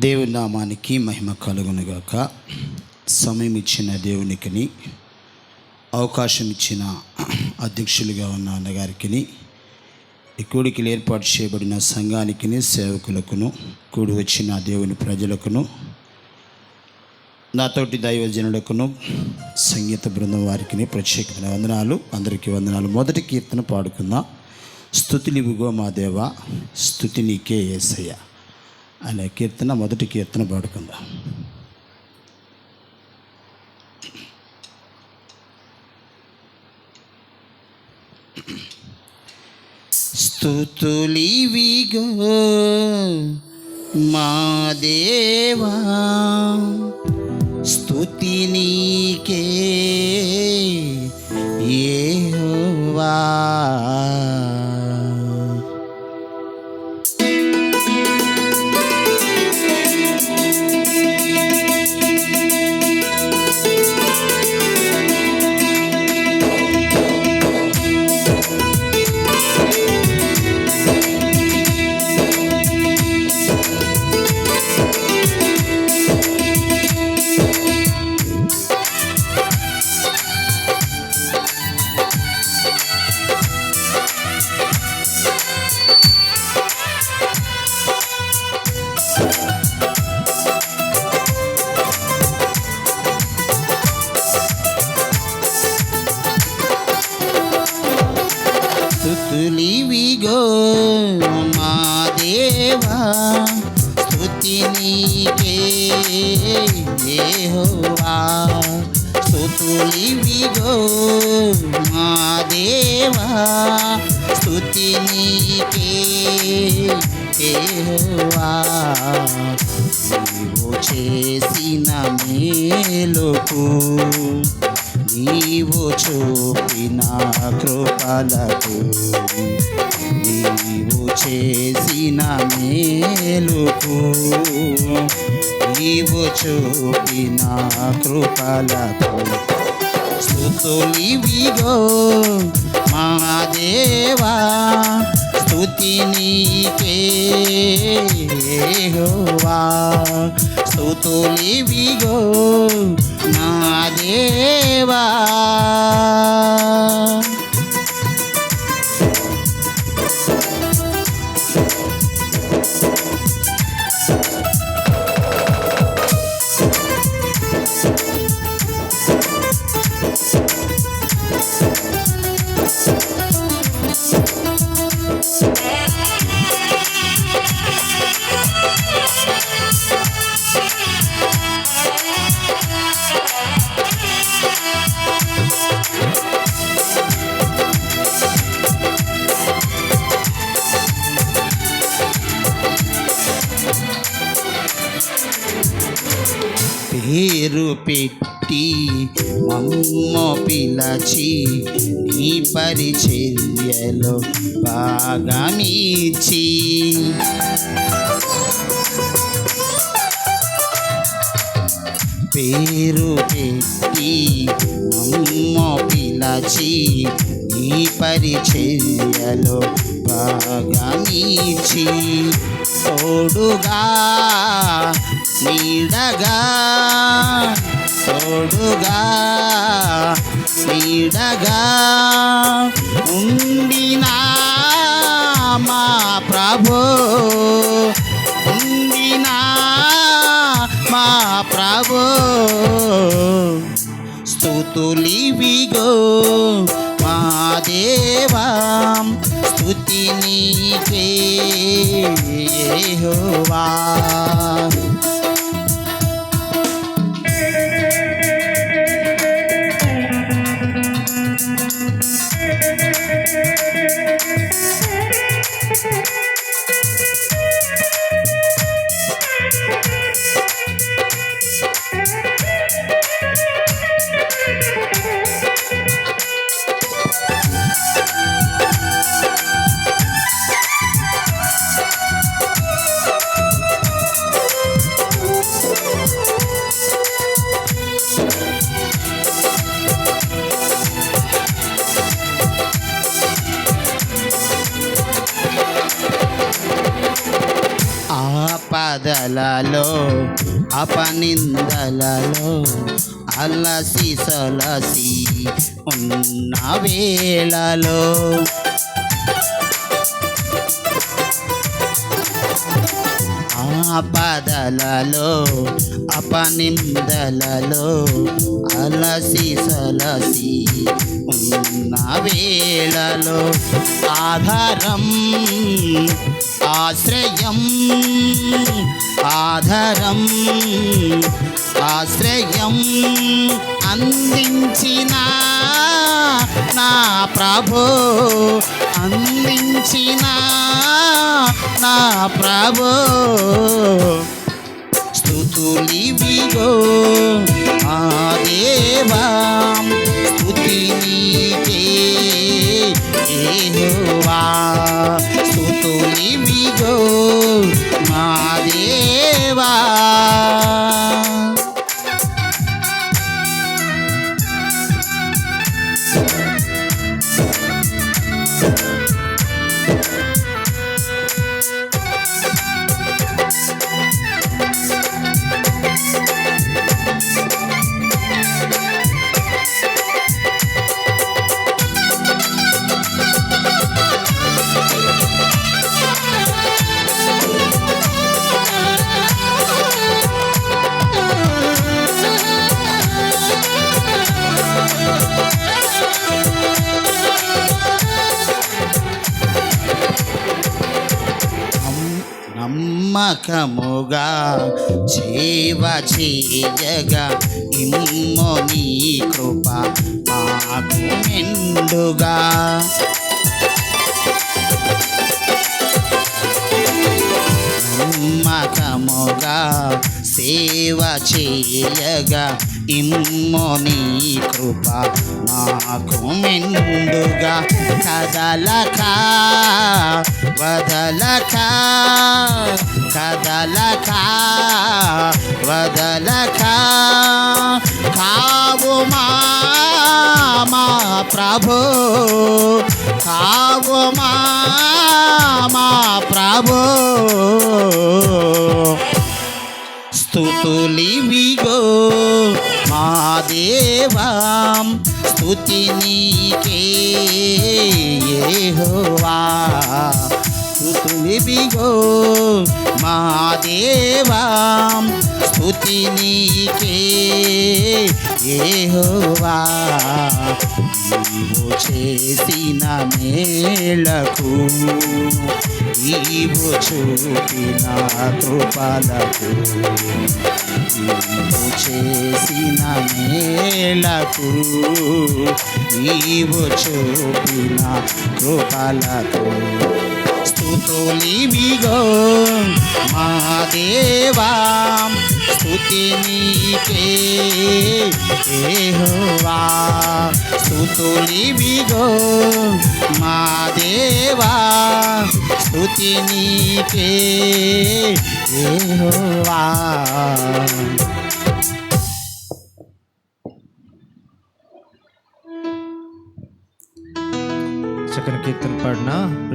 దేవుని నామానికి మహిమ కలుగునుగాక. సమయం ఇచ్చిన దేవునికిని, అవకాశం ఇచ్చిన అధ్యక్షులుగా ఉన్న అన్నగారికి, ఈ కూడికలు ఏర్పాటు చేయబడిన సంఘానికి, సేవకులకును, కూడి వచ్చిన దేవుని ప్రజలకును, నాతోటి దైవజనులకును, సంగీత బృందం వారికి ప్రత్యేకమైన వందనాలు. అందరికీ వందనాలు. మొదటి కీర్తన పాడుకుందాం. స్తుతినివిగో మా దేవా, స్తుతి నీకే యేసయ్య అనే కీర్తన, మొదటి కీర్తన పాడుకుందాం. స్తుతులివిగో మా దేవా, స్తుతి నీకే యెహోవా. స్తుతులివిగో మా దేవా, స్తుతి నీకే యెహోవా. స్తుతులివిగో మా దేవా, స్తుతి నీకే యెహోవా. నీవు చేసిన మేలుకు, నీవు చూపిన కృపలకు, నీవు చేసిన మేలుకు, నీవు చూపిన కృపలకు, స్తుతులివిగో మా దేవా, స్తుతి నీకే యెహోవా. స్తుతులివిగో నా దేవా. పేరు పెట్టి మమ్ము పిలచి, నీ పరిచర్యలో భాగమిచ్చి, పేరు పెట్టి మమ్ము పిలచి, నీ పరిచర్యలో భాగమిచ్చి, తోడుగా నీడగా, తోడుగా నీడగా ఉండినా మా ప్రభు, ఉండినా మా ప్రభు. స్తుతులివిగో మా దేవా, స్తుతి నీకే యెహోవా. ఆపదలలో అపనిందలలో అలసి సొలసి ఉన్న వేళలో ఆపదలలో అపనిందలలో అలసి సొలసి ఉన్న వేళలో ఆధారం ఆశ్రయం ఆధారం ఆశ్రయం అందించిన నా ప్రభు అందించిన నా ప్రభు స్తుతులివిగో ఆ దేవా స్తుతి నీకే యెహోవా స్తుతులివిగో మా దేవా నమ్మకముగా జీవ చేయగా ఇమ్మో నీ కృప నాకు మెండుగా నమ్మకముగా సేవ చేయగా ఇమ్మో నీ కృప నాకు మెండుగా కదలక వదలక కదలక వదలక కావుమా మా ప్రభు కావుమా మా ప్రభు స్తుతులివిగో మా దేవా స్తుతి నీకే యెహోవా స్తుతులివిగో మా దేవా స్తుతి నీకే యెహోవా నీవు చేసిన మేలకు నీవు చూపిన కృపలకు నీవు చేసిన మేలకు నీవు చూపిన కృపలకు స్తుతులివిగో మా దేవా స్తుతి నీకే యెహోవా స్తుతులివిగో మా దేవా స్తుతి నీకే యెహోవా. చక్కని కీర్తన పాడిన